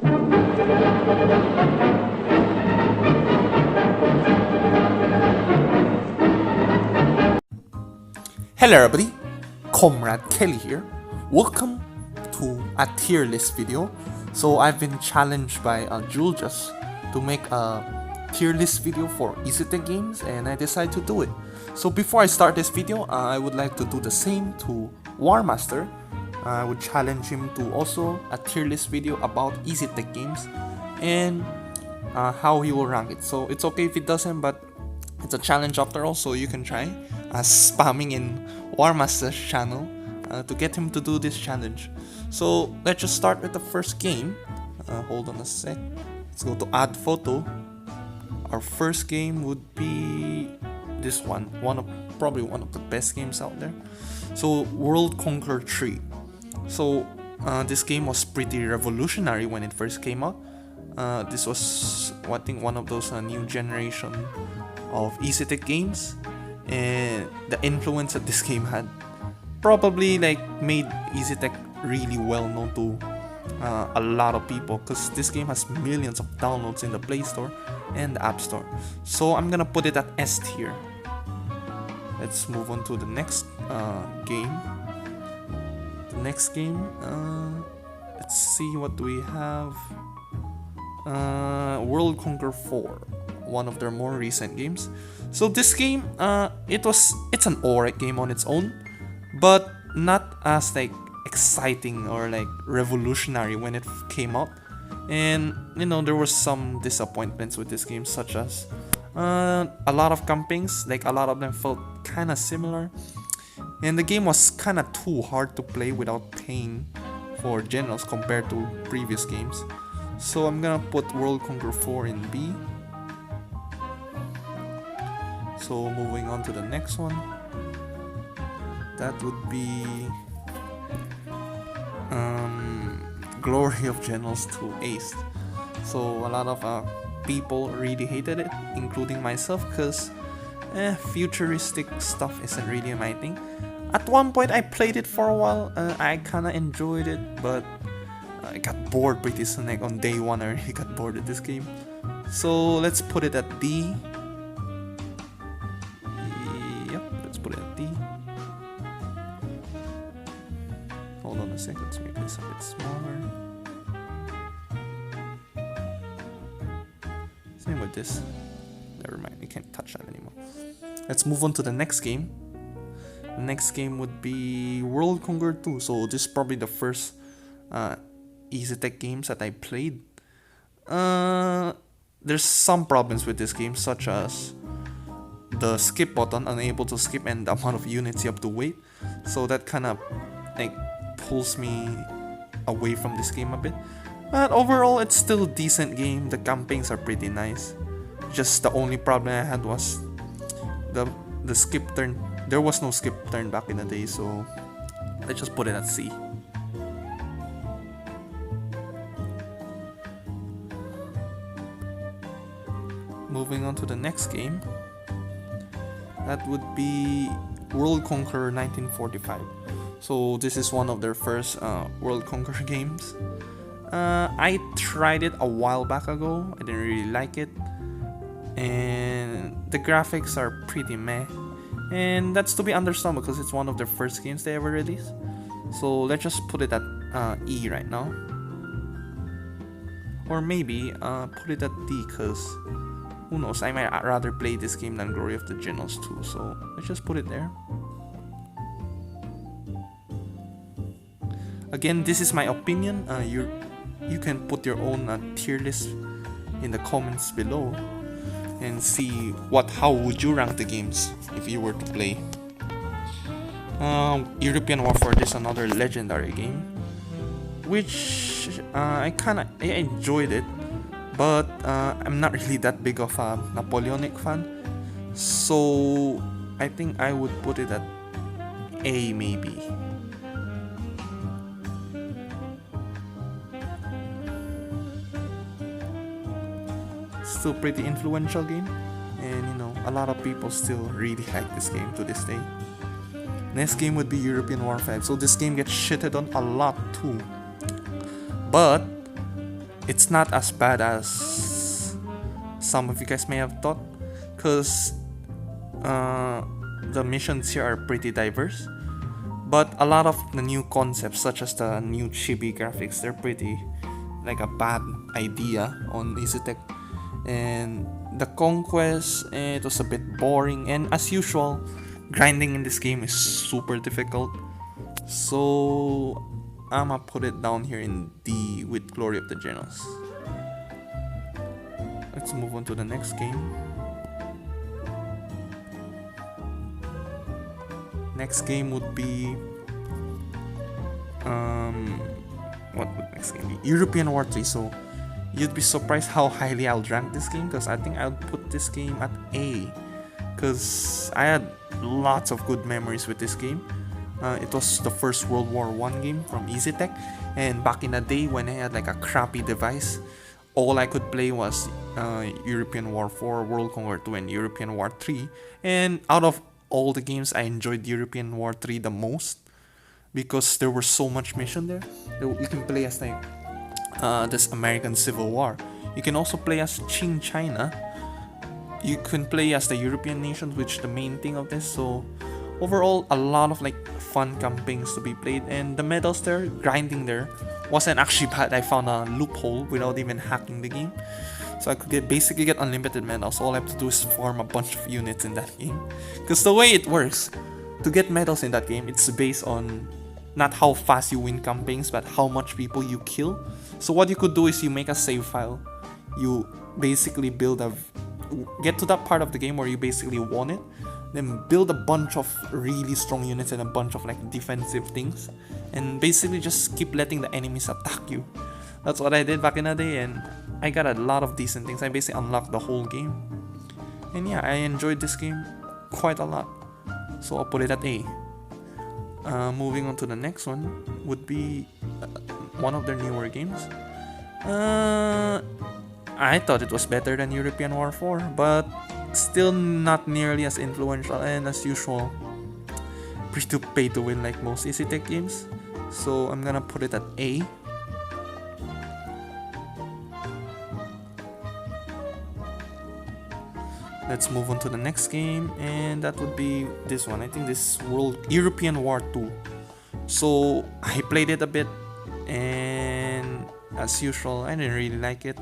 Hello everybody, Comrade Kelly here. Welcome to a tier list video. So I've been challenged by Julius to make a tier list video for EASYTECH games, and I decided to do it. So before I start this video, I would like to do the same to Warmaster. I would challenge him to also a tier list video about EASYTECH games and how he will rank it. So it's okay if it doesn't, but it's a challenge after all, so you can try spamming in Warmaster's channel to get him to do this challenge. So let's just start with the first game. Hold on a sec. Let's go to add photo. Our first game would be this one. Probably one of the best games out there. So World Conquer 3. So this game was pretty revolutionary when it first came out. This was, I think, one of those new generation of EASYTECH games, and the influence that this game had probably made EASYTECH really well known to a lot of people, because this game has millions of downloads in the Play Store and the App Store. So I'm gonna put it at S tier. Let's move on to the next game. The next game, let's see, what do we have? World Conquer 4, one of their more recent games. So this game, it's an alright game on its own, but not as exciting or revolutionary when it came out. And there were some disappointments with this game, such as a lot of campings, a lot of them felt kind of similar, and the game was kind of too hard to play without paying for generals compared to previous games. So I'm gonna put World Conquer 4 in B. So moving on to the next one, that would be Glory of Generals 2 Ace. So a lot of people really hated it, including myself, because futuristic stuff isn't really my thing. At one point I played it for a while, I kinda enjoyed it, but I got bored pretty soon. On day one I really got bored with this game. So let's put it at D. Yep, let's put it at D. Hold on a sec, let's make this a bit smaller. Same with this. Never mind, we can't touch that anymore. Let's move on to the next game. The next game would be World Conquer 2. So this is probably the first EASYTECH games that I played. There's some problems with this game, such as the skip button, unable to skip, and the amount of units you have to wait. So that kind of pulls me away from this game a bit. But overall, it's still a decent game. The campaigns are pretty nice. Just the only problem I had was the skip turn. There was no skip turn back in the day, so let's just put it at C. Moving on to the next game, that would be World Conquer 1945. So this is one of their first World Conquer games. I tried it a while back ago. I didn't really like it, and the graphics are pretty meh, and that's to be understandable because it's one of their first games they ever released. So let's just put it at E right now, or maybe put it at D, because who knows, I might rather play this game than Glory of the Generals 2, so let's just put it there. Again, this is my opinion. You can put your own tier list in the comments below and see how would you rank the games if you were to play. European Warfare is another legendary game, which I enjoyed it, but I'm not really that big of a Napoleonic fan, so I think I would put it at A maybe. Still pretty influential game, and a lot of people still really like this game to this day. Next game would be European War 5. So this game gets shitted on a lot too, but it's not as bad as some of you guys may have thought, because the missions here are pretty diverse, but a lot of the new concepts, such as the new chibi graphics, they're pretty like a bad idea on EASYTECH. And the conquest, it was a bit boring, and as usual, grinding in this game is super difficult. So I'ma put it down here in D with Glory of the Generals. Let's move on to the next game. Next game would be what would next game be? European War 3. So you'd be surprised how highly I'll rank this game, because I think I'll put this game at A, because I had lots of good memories with this game. It was the first World War I game from EASYTECH, and back in the day when I had like a crappy device, all I could play was European War 4, World Conquer 2, and European War 3. And out of all the games, I enjoyed European War 3 the most, because there was so much mission there. You can play as like this American Civil War. You can also play as Qing China. You can play as the European nations, which the main thing of this. So overall, a lot of like fun campaigns to be played, and the medals there, grinding there, wasn't actually bad. I found a loophole without even hacking the game, so I could basically get unlimited medals. All I have to do is farm a bunch of units in that game, because the way it works, to get medals in that game, it's based on not how fast you win campaigns, but how much people you kill. So what you could do is you make a save file, you basically get to that part of the game where you basically won it, then build a bunch of really strong units and a bunch of like defensive things, and basically just keep letting the enemies attack you. That's what I did back in the day, and I got a lot of decent things. I basically unlocked the whole game, and yeah, I enjoyed this game quite a lot, so I'll put it at A. Moving on to the next one would be one of their newer games. I thought it was better than European War 4, but still not nearly as influential, and as usual, pretty pay to win like most EASYTECH games. So I'm gonna put it at A. Let's move on to the next game, and that would be this one. I think this European War 2. So I played it a bit, and as usual, I didn't really like it.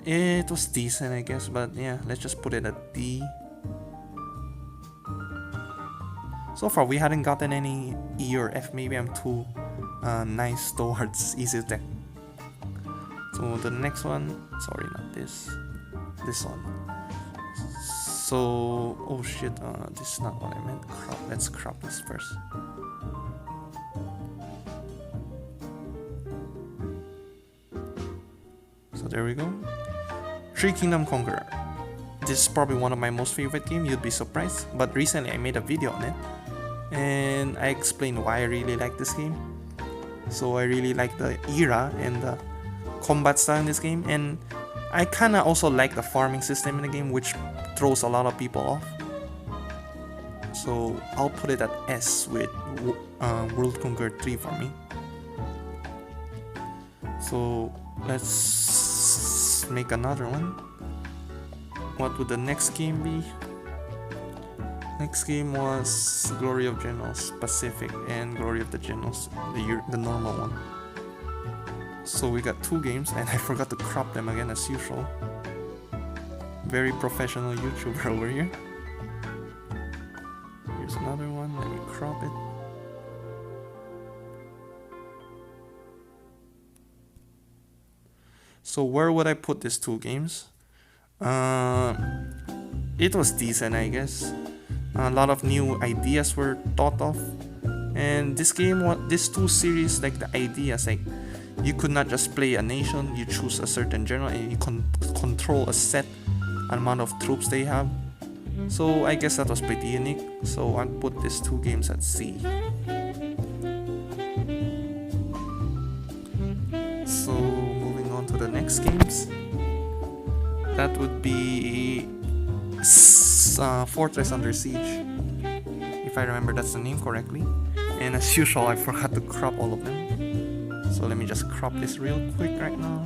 It was decent, I guess, but yeah, let's just put it at D. So far, we hadn't gotten any E or F. Maybe I'm too nice towards EASYTECH. So the next one, sorry, not this. This one. So, oh shit, this is not what I meant. Let's crop this first. So there we go. Three Kingdom Conqueror. This is probably one of my most favorite games, you'd be surprised. But recently I made a video on it, and I explained why I really like this game. So I really like the era and the combat style in this game, and I kinda also like the farming system in the game, which throws a lot of people off. So I'll put it at S with World Conquer 3 for me. So let's make another one. What would the next game be? Next game was Glory of Generals Pacific and Glory of the Generals, the normal one. So we got two games, and I forgot to crop them again as usual. Very professional YouTuber over here. Here's another one, let me crop it. So where would I put these two games? It was decent, I guess. A lot of new ideas were thought of, and this two series, like the ideas, like you could not just play a nation, you choose a certain general and you control a set amount of troops they have. So I guess that was pretty unique, so I'd put these two games at C. So moving on to the next games, that would be Fortress Under Siege, if I remember that's the name correctly. And as usual, I forgot to crop all of them. So So let me just crop this real quick right now.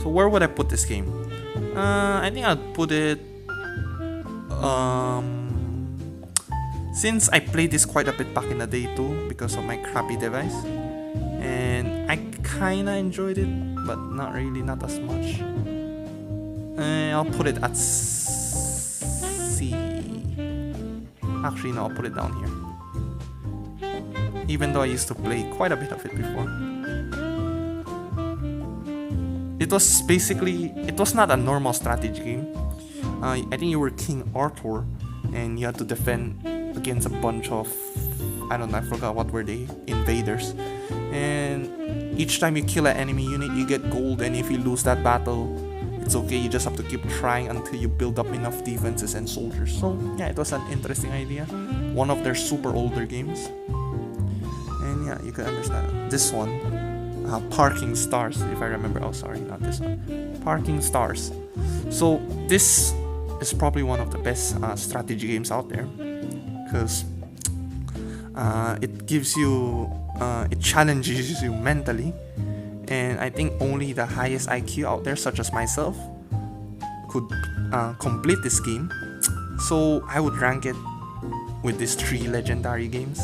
So where would I put this game? I think I'll put it... since I played this quite a bit back in the day too, because of my crappy device. And I kinda enjoyed it, but not really, not as much. I'll put it at C. Actually, no, I'll put it down here. Even though I used to play quite a bit of it before. It was basically, it was not a normal strategy game. I think you were King Arthur and you had to defend against a bunch of, I don't know, I forgot what were they, invaders. And each time you kill an enemy unit, you get gold, and if you lose that battle, it's okay, you just have to keep trying until you build up enough defenses and soldiers. So yeah, it was an interesting idea. One of their super older games. And yeah, you can understand. This one, Parking Stars, if I remember. Oh, sorry, not this one. Parking Stars. So this is probably one of the best strategy games out there, because it gives you, it challenges you mentally, and I think only the highest IQ out there, such as myself, could complete this game. So I would rank it with these 3 legendary games: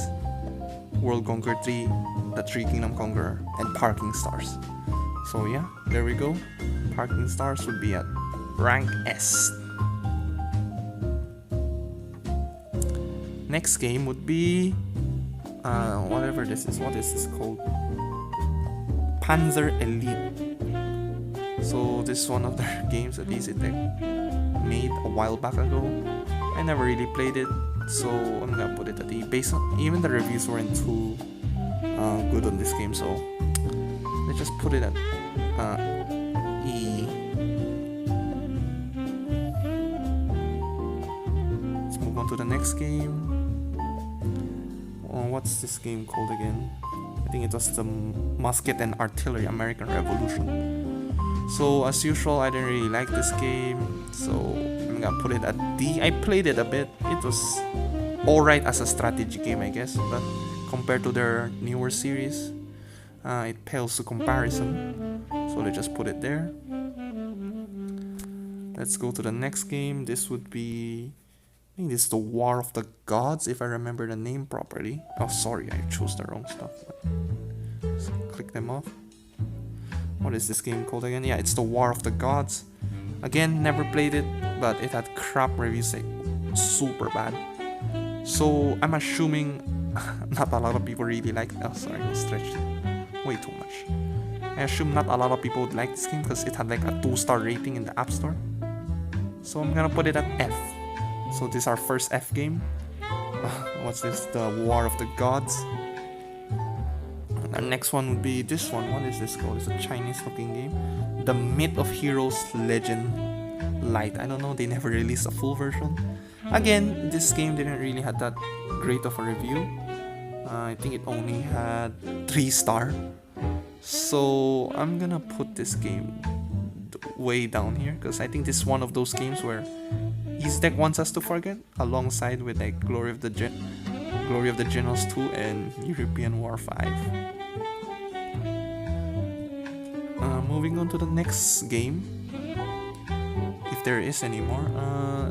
World Conqueror 3, The Three Kingdom Conqueror, and Parking Stars. So yeah, there we go. Parking Stars would be at rank S. Next game would be whatever this is. What is this called? Panzer Elite. So this is one of their games that EASYTECH made a while back ago. I never really played it, so I'm gonna put it at E. Based on, even the reviews weren't too good on this game, so let's just put it at E. Let's move on to the next game. What's this game called again? I think it was the Musket and Artillery American Revolution. So as usual, I didn't really like this game, so I'm gonna put it at D. I played it a bit. It was alright as a strategy game, I guess, but compared to their newer series, it pales to comparison. So let's just put it there. Let's go to the next game. This would be, I think this is the War of the Gods, if I remember the name properly. Oh, sorry, I chose the wrong stuff. Let's click them off. What is this game called again? Yeah, it's the War of the Gods. Again, never played it, but it had crap reviews, like super bad. So I'm assuming not a lot of people really like. Oh, sorry, I stretched it way too much. I assume not a lot of people would like this game because it had like a 2-star rating in the App Store. So I'm gonna put it at F. So this is our first F game. What's this? The War of the Gods. The next one would be this one. What is this called? It's a Chinese looking game. The Myth of Heroes Legend Light. I don't know, they never released a full version. Again, this game didn't really have that great of a review. I think it only had 3-star. So I'm gonna put this game way down here, because I think this is one of those games where EASYTECH wants us to forget, alongside with like Glory of the Generals 2 and European War 5. Moving on to the next game, if there is any more,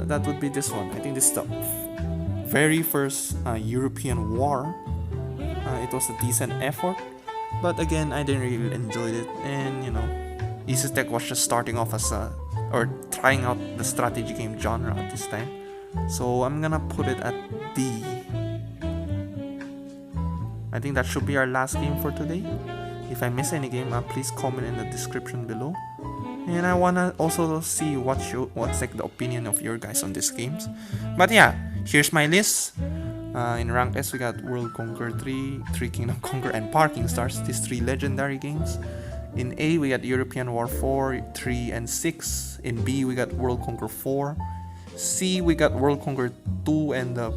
that would be this one. I think this is the very first European War. It was a decent effort, but again, I didn't really enjoy it, and you know, EASYTECH was just starting off as a, or trying out the strategy game genre at this time. So I'm gonna put it at D. I think that should be our last game for today. If I miss any game, please comment in the description below. And I wanna also see what's like the opinion of your guys on these games. But yeah, here's my list. In rank S, we got World Conqueror 3, Three Kingdom Conqueror, and Parking Stars. These 3 legendary games. In A, we got European War 4, 3, and 6. In B, we got World Conqueror 4. C, we got World Conqueror 2 and the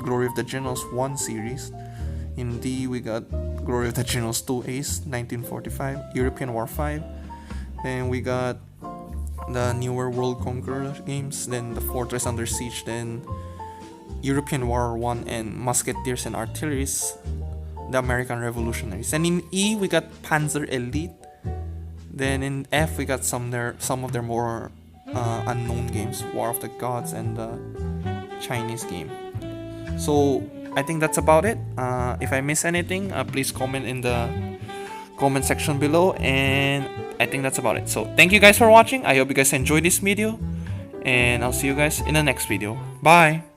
Glory of the Generals 1 series. In D, we got Glory of the Generals 2 Ace, 1945, European War 5. Then we got the newer World Conqueror games, then the Fortress Under Siege, then European War 1 and Musketeers and Artilleries. the American Revolutionaries. And in E we got Panzer Elite. Then in F we got some of their more unknown games, War of the Gods and the Chinese game. So I think that's about it. If I miss anything, please comment in the comment section below, and I think that's about it. So thank you guys for watching. I hope you guys enjoyed this video, and I'll see you guys in the next video. Bye.